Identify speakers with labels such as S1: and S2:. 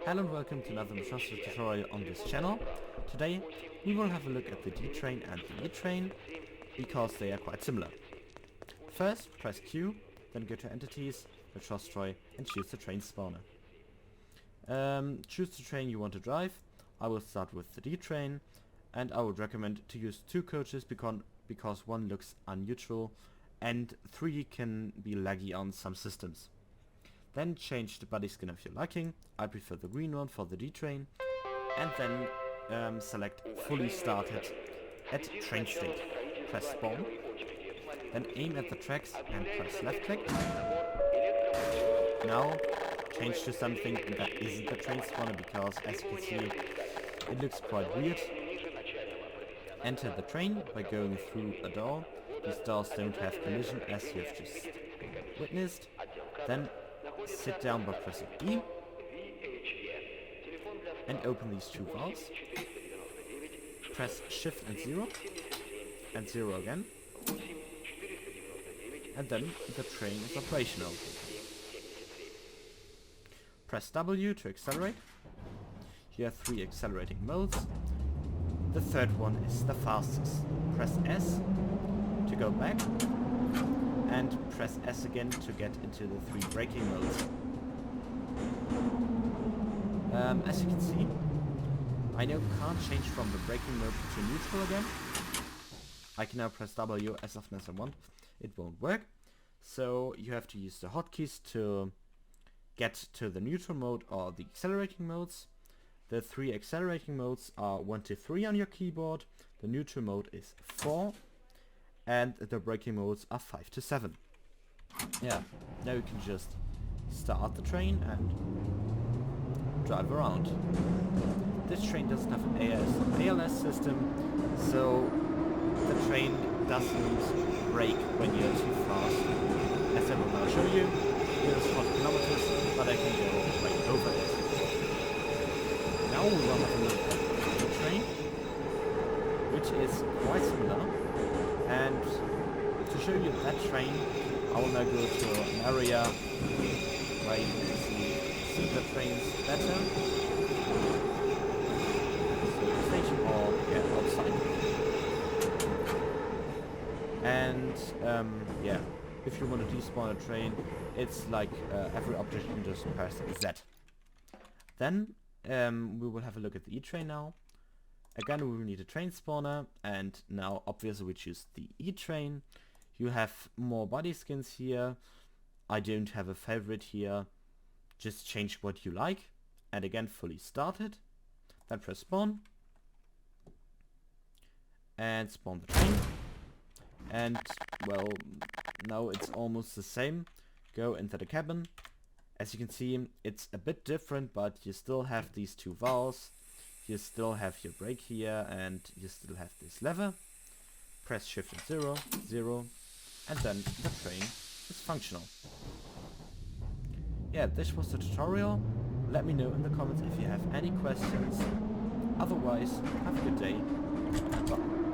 S1: Hello and welcome to another Metrostroi tutorial on this channel. Today we will have a look at the D train and the E train because they are quite similar. First press Q, then go to Entities, Metrostroi and choose the train spawner. Choose the train you want to drive. I will start with the D train and I would recommend to use 2 coaches because 1 looks unneutral and 3 can be laggy on some systems. Then change the body skin of your liking. I prefer the green one for the D train. And then select fully started at train state. Press spawn. Then aim at the tracks and press left click. Now change to something that isn't the train spawner because as you can see it looks quite weird. Enter the train by going through a door. These doors don't have collision as you have just witnessed. Then sit down by pressing E and open these 2 valves. Press shift and 0 again, and then the train is operational. Press W to accelerate. You have 3 accelerating modes. The third one is the fastest. Press S to go back and press S again to get into the 3 braking modes. As you can see, I now can't change from the braking mode to neutral again. I can now press W as often as I want. It won't work. So you have to use the hotkeys to get to the neutral mode or the accelerating modes. The 3 accelerating modes are 1 to 3 on your keyboard. The neutral mode is 4. And the braking modes are 5 to 7. Yeah, now you can just start the train and drive around. This train doesn't have an ALS system, so the train doesn't brake when you're too fast. As I will now show you, here's 40 kilometers, but I can go right over it. Now we will have a look at the train, which is quite similar. And to show you that train, I will now go to an area where you can see the trains better. So the station or outside. And yeah, if you want to despawn a train, it's like every object you can just press Z. Then we will have a look at the E train now. Again, we will need a train spawner, and now obviously we choose the E train. You have more body skins here. I don't have a favorite here. Just change what you like. And again, fully started. Then press spawn. And spawn the train. And, well, now it's almost the same. Go into the cabin. As you can see, it's a bit different, but you still have these 2 valves. You still have your brake here and you still have this lever. Press shift and 0, and then the train is functional. Yeah, this was the tutorial. Let me know in the comments if you have any questions. Otherwise, have a good day. Bye.